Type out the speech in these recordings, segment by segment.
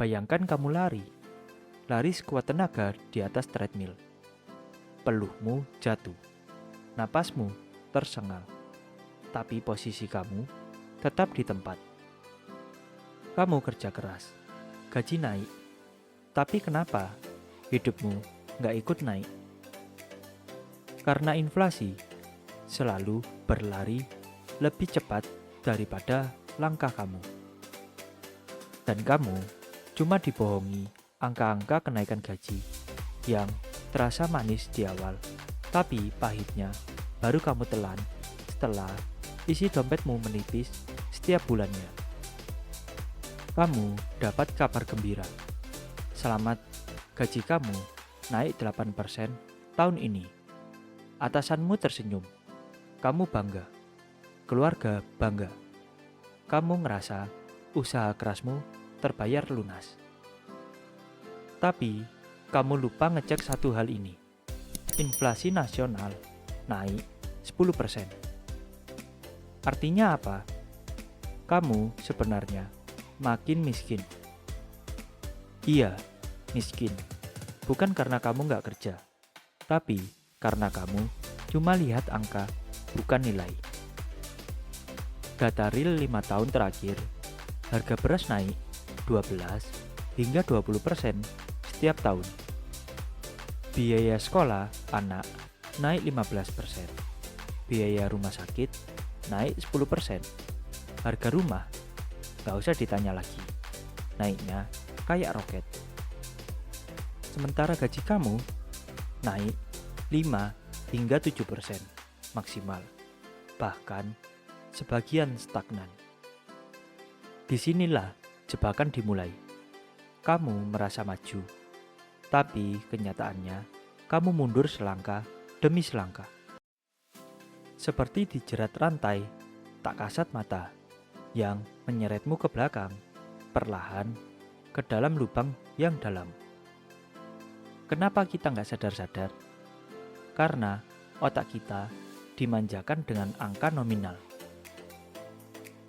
Bayangkan kamu lari sekuat tenaga di atas treadmill. Peluhmu jatuh, napasmu tersengal, tapi posisi kamu tetap di tempat. Kamu kerja keras, gaji naik, tapi kenapa hidupmu nggak ikut naik? Karena inflasi selalu berlari lebih cepat daripada langkah kamu. Dan kamu cuma dibohongi angka-angka kenaikan gaji yang terasa manis di awal, tapi pahitnya baru kamu telan setelah isi dompetmu menipis setiap bulannya. Kamu dapat kabar gembira. Selamat, gaji kamu naik 8% tahun ini. Atasanmu tersenyum. Kamu bangga. Keluarga bangga. Kamu ngerasa usaha kerasmu terbayar lunas. Tapi, kamu lupa ngecek satu hal ini. Inflasi nasional naik 10%. Artinya apa? Kamu sebenarnya makin miskin. Iya, miskin. Bukan karena kamu nggak kerja, tapi karena kamu cuma lihat angka, bukan nilai. Data real 5 tahun terakhir, harga beras naik 12 hingga 20% setiap tahun. Biaya sekolah anak naik 15%. Biaya rumah sakit naik 10%. Harga rumah gak usah ditanya lagi, naiknya kayak roket. Sementara gaji kamu naik 5 hingga 7% maksimal, bahkan sebagian stagnan. Disinilah jebakan dimulai. Kamu merasa maju, tapi kenyataannya kamu mundur selangkah demi selangkah. Seperti dijerat rantai tak kasat mata yang menyeretmu ke belakang, perlahan ke dalam lubang yang dalam. Kenapa kita nggak sadar-sadar? Karena otak kita dimanjakan dengan angka nominal.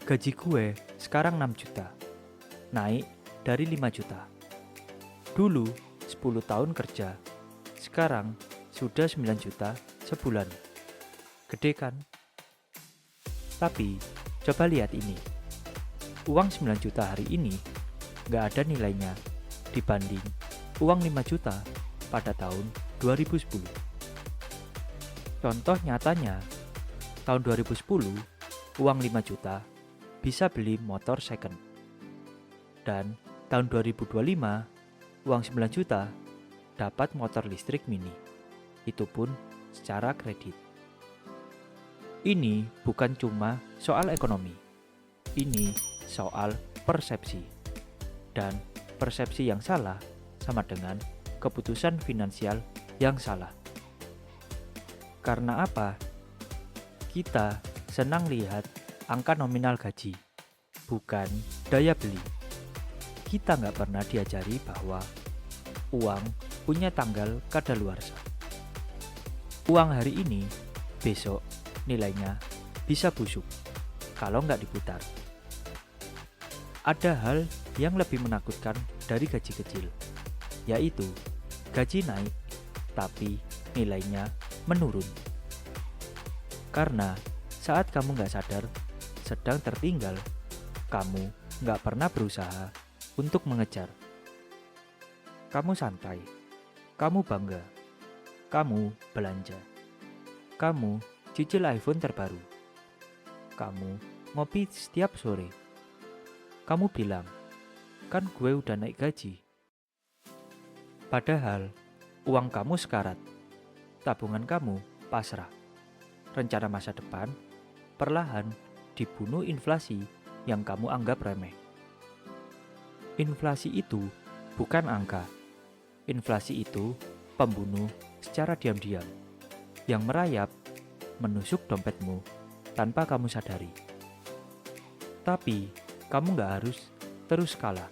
Gaji gue sekarang 6 juta, naik dari 5 juta. Dulu 10 tahun kerja, sekarang sudah 9 juta sebulan. Gede kan? Tapi coba lihat ini. Uang 9 juta hari ini nggak ada nilainya dibanding uang 5 juta pada tahun 2010. Contoh nyatanya, tahun 2010 uang 5 juta bisa beli motor second. Dan tahun 2025 uang 9 juta dapat motor listrik mini. Itu pun secara kredit. Ini bukan cuma soal ekonomi. Ini soal persepsi. Dan persepsi yang salah sama dengan keputusan finansial yang salah. Karena apa? Kita senang lihat angka nominal gaji, bukan daya beli. Kita nggak pernah diajari bahwa uang punya tanggal kadaluarsa. Uang hari ini, besok nilainya bisa busuk kalau nggak diputar. Ada hal yang lebih menakutkan dari gaji kecil, yaitu gaji naik tapi nilainya menurun. Karena saat kamu nggak sadar sedang tertinggal, kamu nggak pernah berusaha untuk mengejar. Kamu santai, kamu bangga, kamu belanja, kamu cicil iPhone terbaru, kamu ngopi setiap sore. Kamu bilang, kan gue udah naik gaji. Padahal uang kamu sekarat, tabungan kamu pasrah. Rencana masa depan perlahan dibunuh inflasi yang kamu anggap remeh. Inflasi itu bukan angka. Inflasi itu pembunuh secara diam-diam yang merayap, menusuk dompetmu tanpa kamu sadari. Tapi kamu nggak harus terus kalah,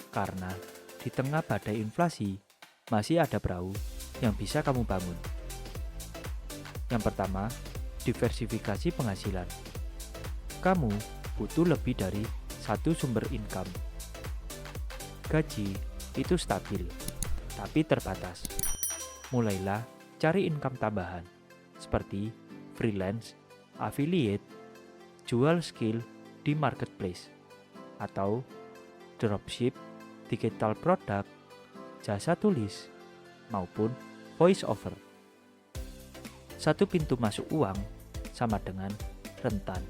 karena di tengah badai inflasi masih ada perahu yang bisa kamu bangun. Yang pertama, diversifikasi penghasilan. Kamu butuh lebih dari satu sumber income. Gaji itu stabil, tapi terbatas. Mulailah cari income tambahan, seperti freelance, affiliate, jual skill di marketplace, atau dropship, digital product, jasa tulis, maupun voice over. Satu pintu masuk uang sama dengan rentan.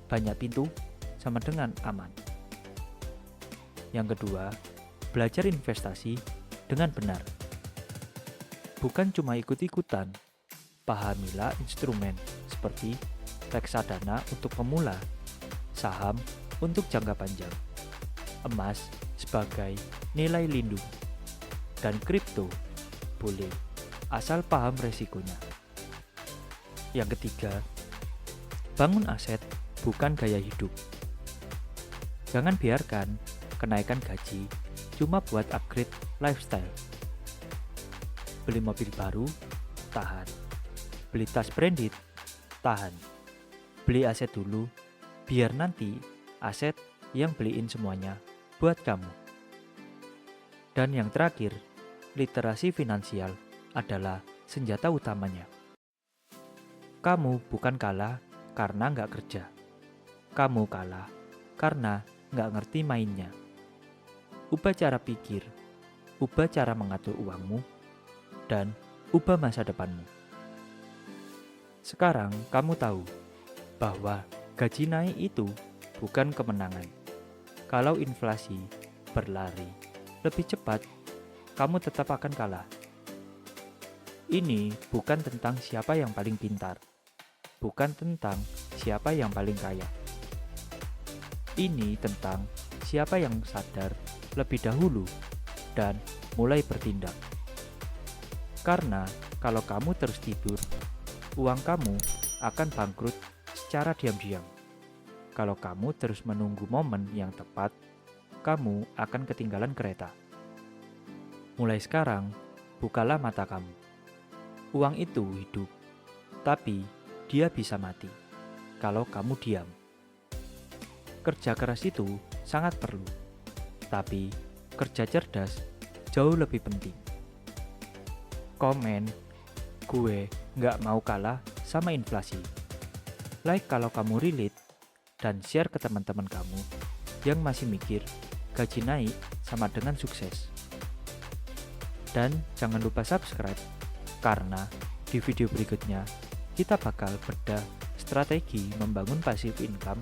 Banyak pintu sama dengan aman. Yang kedua, belajar investasi dengan benar. Bukan cuma ikut-ikutan, pahamilah instrumen seperti reksadana untuk pemula, saham untuk jangka panjang, emas sebagai nilai lindung, dan kripto boleh, asal paham resikonya. Yang ketiga, bangun aset bukan gaya hidup. Jangan biarkan kenaikan gaji cuma buat upgrade lifestyle. Beli mobil baru, tahan. Beli tas branded, tahan. Beli aset dulu, biar nanti aset yang beliin semuanya buat kamu. Dan yang terakhir, literasi finansial adalah senjata utamanya. Kamu bukan kalah karena nggak kerja. Kamu kalah karena nggak ngerti mainnya. Ubah cara pikir, ubah cara mengatur uangmu, dan ubah masa depanmu. Sekarang kamu tahu bahwa gaji naik itu bukan kemenangan. Kalau inflasi berlari lebih cepat, kamu tetap akan kalah. Ini bukan tentang siapa yang paling pintar, bukan tentang siapa yang paling kaya. Ini tentang siapa yang sadar lebih dahulu dan mulai bertindak. Karena kalau kamu terus tidur, uang kamu akan bangkrut secara diam-diam. Kalau kamu terus menunggu momen yang tepat, kamu akan ketinggalan kereta. Mulai sekarang, bukalah mata kamu. Uang itu hidup, tapi dia bisa mati kalau kamu diam. Kerja keras itu sangat perlu, tapi kerja cerdas jauh lebih penting. Komen, gue nggak mau kalah sama inflasi. Like kalau kamu relate, dan share ke teman-teman kamu yang masih mikir gaji naik sama dengan sukses. Dan jangan lupa subscribe, karena di video berikutnya kita bakal bedah strategi membangun passive income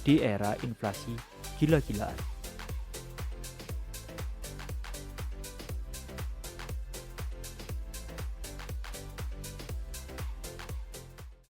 di era inflasi gila-gilaan.